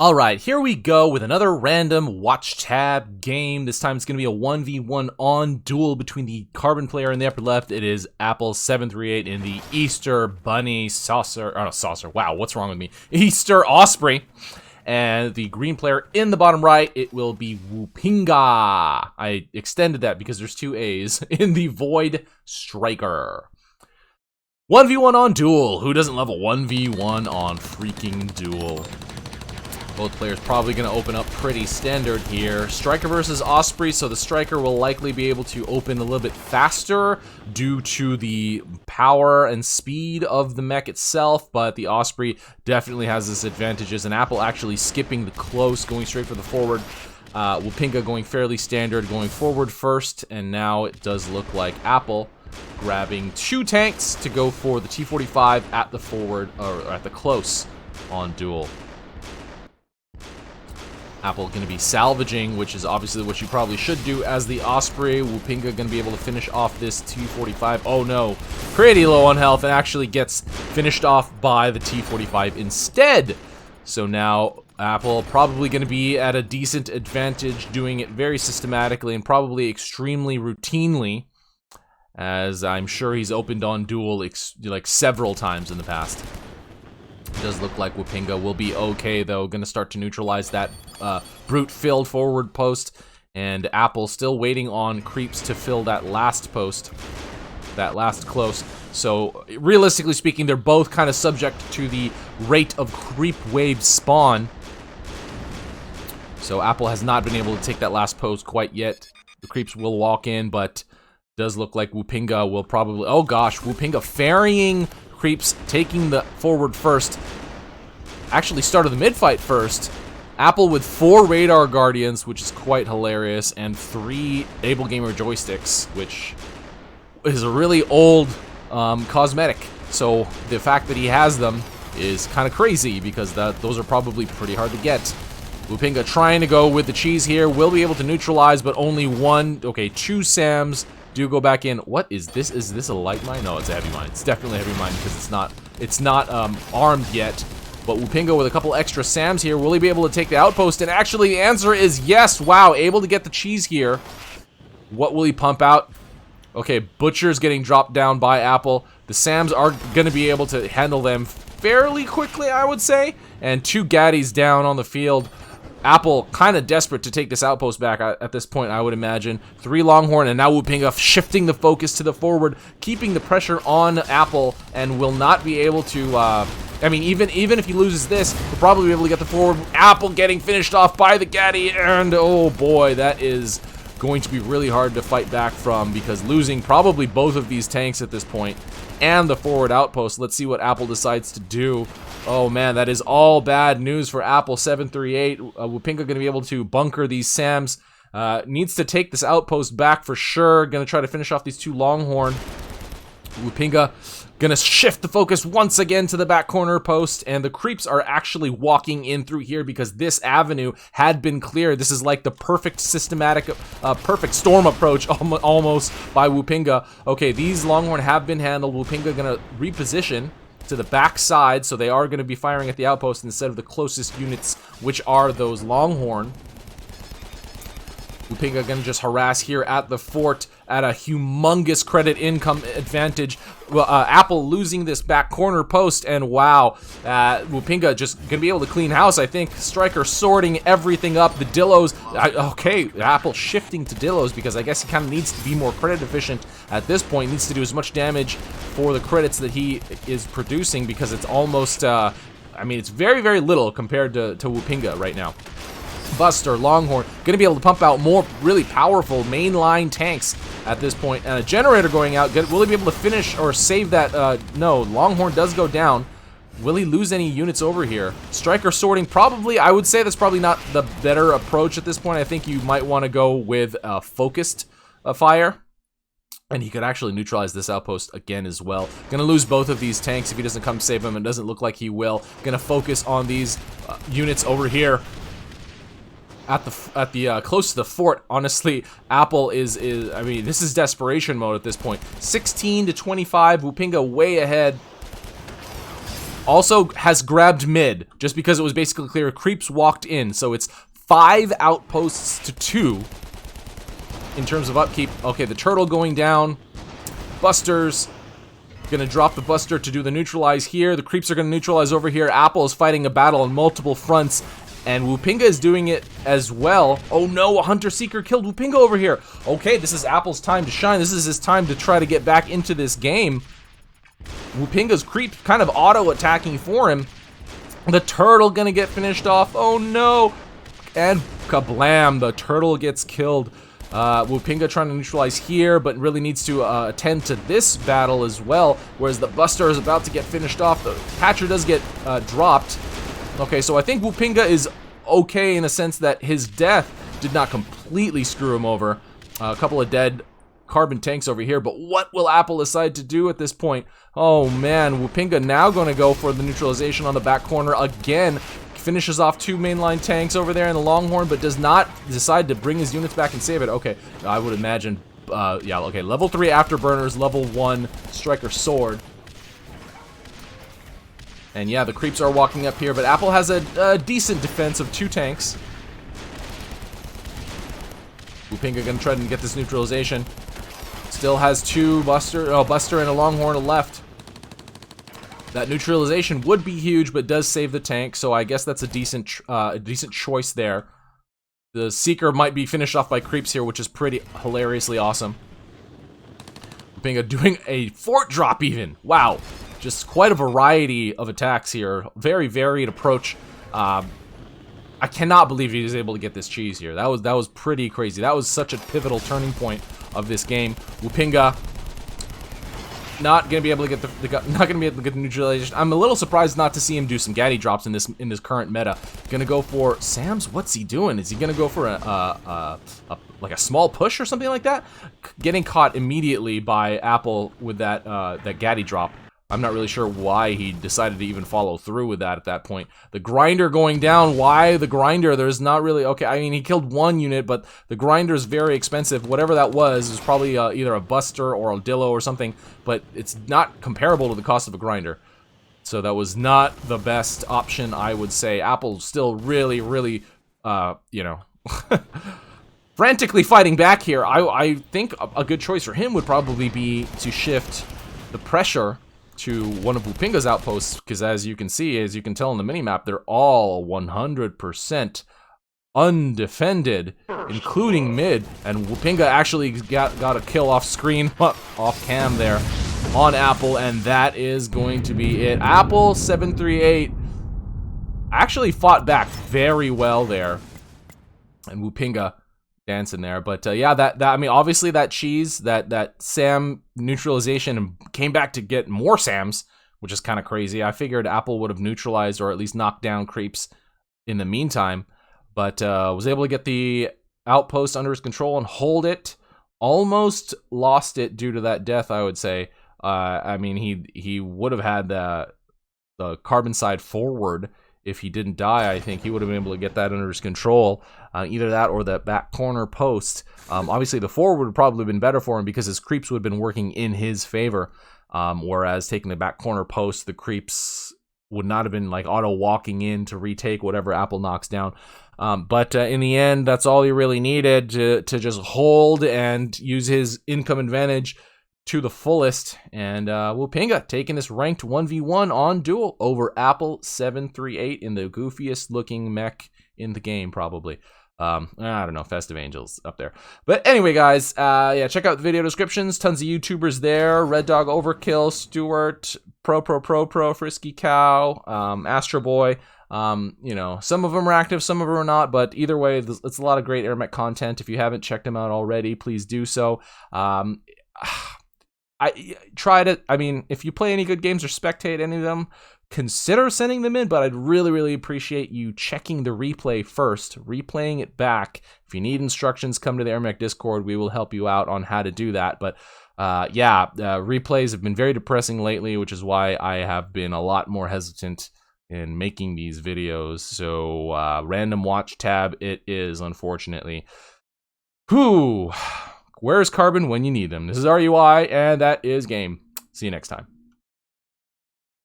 Alright, here we go with another random watch tab game. This time it's going to be a 1v1 on duel between the carbon player in the upper left. It is Apple738 in the Easter Bunny Saucer. Wow, what's wrong with me? Easter Osprey. And the green player in the bottom right, it will be Wupingaa. I extended that because there's two A's in the Void Striker. 1v1 on duel. Who doesn't love a 1v1 on freaking duel? Both players probably going to open up pretty standard here. Striker versus Osprey, so the Striker will likely be able to open a little bit faster due to the power and speed of the mech itself, but the Osprey definitely has its advantages, and Apple actually skipping the close, going straight for the forward. Wupingaa going fairly standard, going forward first, and now it does look like Apple grabbing two tanks to go for the T-45 at the forward, or at the close on duel. Apple going to be salvaging, which is obviously what you probably should do as the Osprey. Wupingaa going to be able to finish off this T-45. Oh no, pretty low on health, and actually gets finished off by the T-45 instead. So now Apple probably going to be at a decent advantage, doing it very systematically and probably extremely routinely, as I'm sure he's opened on duel like several times in the past. It does look like Wupingaa will be okay, though. Going to start to neutralize that brute-filled forward post. And Apple still waiting on creeps to fill that last post. That last close. So, realistically speaking, they're both kind of subject to the rate of creep wave spawn. So, Apple has not been able to take that last post quite yet. The creeps will walk in, but does look like Wupingaa will probably... Oh gosh, Wupingaa ferrying... creeps, taking the forward first. Actually started the mid-fight first. Apple with 4 radar guardians, which is quite hilarious, and 3 Able Gamer joysticks, which is a really old cosmetic. So the fact that he has them is kind of crazy, because those are probably pretty hard to get. Wupingaa trying to go with the cheese here, will be able to neutralize, but only one, okay, 2 SAMs do go back in. What is this? Is this a light mine? No, it's a heavy mine. It's definitely a heavy mine because it's not armed yet. But Wupingaa with a couple extra SAMs here, will he be able to take the outpost? And actually the answer is yes. Wow, able to get the cheese here. What will he pump out? Okay, Butcher's getting dropped down by Apple. The SAMs are going to be able to handle them fairly quickly, I would say. And 2 Gaddies down on the field. Apple kind of desperate to take this outpost back at this point, I would imagine. 3 Longhorn, and now Wupingaa shifting the focus to the forward, keeping the pressure on Apple, and will not be able to, I mean, even if he loses this, he'll probably be able to get the forward. Apple getting finished off by the Gaddy, and oh boy, that is going to be really hard to fight back from, because losing probably both of these tanks at this point, and the forward outpost. Let's see what Apple decides to do. Oh man, that is all bad news for Apple738. Wupingaa going to be able to bunker these SAMs. Needs to take this outpost back for sure. Going to try to finish off these 2 Longhorn. Wupingaa going to shift the focus once again to the back corner post, and the creeps are actually walking in through here because this avenue had been cleared. This is like the perfect systematic, perfect storm approach almost by Wupingaa. Okay, these Longhorn have been handled. Wupingaa going to reposition to the back side, so they are going to be firing at the outpost instead of the closest units, which are those Longhorn. Wupingaa going to just harass here at the fort at a humongous credit income advantage. Well, Apple losing this back corner post, and wow, Wupingaa just going to be able to clean house, I think. Striker sorting everything up. The Dillos, okay, Apple shifting to Dillos because I guess he kind of needs to be more credit efficient at this point. Needs to do as much damage for the credits that he is producing, because it's almost, I mean, it's very, very little compared to Wupingaa right now. Buster, Longhorn, going to be able to pump out more really powerful mainline tanks at this point. And a generator going out. Will he be able to finish or save that? No, Longhorn does go down. Will he lose any units over here? Striker sorting, probably. I would say that's probably not the better approach at this point. I think you might want to go with focused fire. And he could actually neutralize this outpost again as well. Gonna lose both of these tanks if he doesn't come save him. It doesn't look like he will. Gonna focus on these units over here. At the close to the fort. Honestly, Apple is I mean, this is desperation mode at this point. 16 to 25, Wupingaa way ahead. Also has grabbed mid, just because it was basically clear creeps walked in. So it's 5 outposts to 2 in terms of upkeep. Okay, the turtle going down. Busters. Gonna drop the buster to do the neutralize here. The creeps are gonna neutralize over here. Apple is fighting a battle on multiple fronts. And Wupingaa is doing it as well. Oh no, a Hunter Seeker killed Wupingaa over here. Okay, this is Apple's time to shine. This is his time to try to get back into this game. Wupingaa's creep kind of auto-attacking for him. The turtle gonna get finished off. Oh no. And kablam, the turtle gets killed. Wupingaa trying to neutralize here, but really needs to attend to this battle as well, whereas the buster is about to get finished off. The catcher does get dropped. Okay, so I think Wupingaa is okay in a sense that his death did not completely screw him over. A couple of dead carbon tanks over here, but what will Apple decide to do at this point? Oh man, Wupingaa now going to go for the neutralization on the back corner again. Finishes off 2 mainline tanks over there in the Longhorn, but does not decide to bring his units back and save it. Okay, I would imagine, yeah, okay, level 3 afterburners, level 1 striker sword. And yeah, the creeps are walking up here, but Apple has a decent defense of 2 tanks. Wupingaa gonna try to get this neutralization. Still has 2 buster and a Longhorn left. That neutralization would be huge, but does save the tank, so I guess that's a decent choice there. The Seeker might be finished off by creeps here, which is pretty hilariously awesome. Wupingaa doing a fort drop even. Wow. Just quite a variety of attacks here. Very varied approach. I cannot believe he was able to get this cheese here. That was pretty crazy. That was such a pivotal turning point of this game. Wupingaa not gonna be able to get the neutralization. I'm a little surprised not to see him do some gaddy drops in this current meta. Gonna go for Sam's. What's he doing? Is he gonna go for like a small push or something like that? Getting caught immediately by Apple with that gaddy drop. I'm not really sure why he decided to even follow through with that at that point. The grinder going down. Why the grinder? There's not really... Okay, I mean, he killed 1 unit, but the grinder is very expensive. Whatever that was probably either a buster or a dillo or something, but it's not comparable to the cost of a grinder. So that was not the best option, I would say. Apple still really, really, you know... frantically fighting back here. I think a good choice for him would probably be to shift the pressure to one of Wupingaa's outposts, because as you can see, as you can tell in the minimap, they're all 100% undefended, including mid, and Wupingaa actually got a kill off screen, off cam there, on Apple, and that is going to be it. Apple738 actually fought back very well there, and Wupingaa dancing there, but yeah, that I mean, obviously that cheese, that Sam neutralization came back to get more Sams, which is kind of crazy. I figured Apple would have neutralized or at least knocked down creeps in the meantime, but was able to get the outpost under his control and hold it. Almost lost it due to that death, I would say. I mean, he would have had the carbon side forward. If he didn't die, I think he would have been able to get that under his control. Either that or that back corner post. Obviously, the forward would have probably been better for him because his creeps would have been working in his favor. Whereas taking the back corner post, the creeps would not have been like auto walking in to retake whatever Apple knocks down. But in the end, that's all he really needed to just hold and use his income advantage to the fullest, and Wupingaa taking this ranked 1v1 on Duel over Apple738 in the goofiest looking mech in the game, probably. I don't know, Festive Angels up there. But anyway, guys, yeah, check out the video descriptions. Tons of YouTubers there. Red Dog Overkill, Stuart, Pro, Frisky Cow, Astro Boy. You know, some of them are active, some of them are not, but either way, it's a lot of great AirMech content. If you haven't checked them out already, please do so. I try to, I mean, if you play any good games or spectate any of them, consider sending them in, but I'd really, really appreciate you checking the replay first, replaying it back. If you need instructions, come to the AirMech Discord. We will help you out on how to do that. But yeah, replays have been very depressing lately, which is why I have been a lot more hesitant in making these videos. So random watch tab it is, unfortunately. Whew. Where's Carbon when you need them? This is RUI, and that is game. See you next time.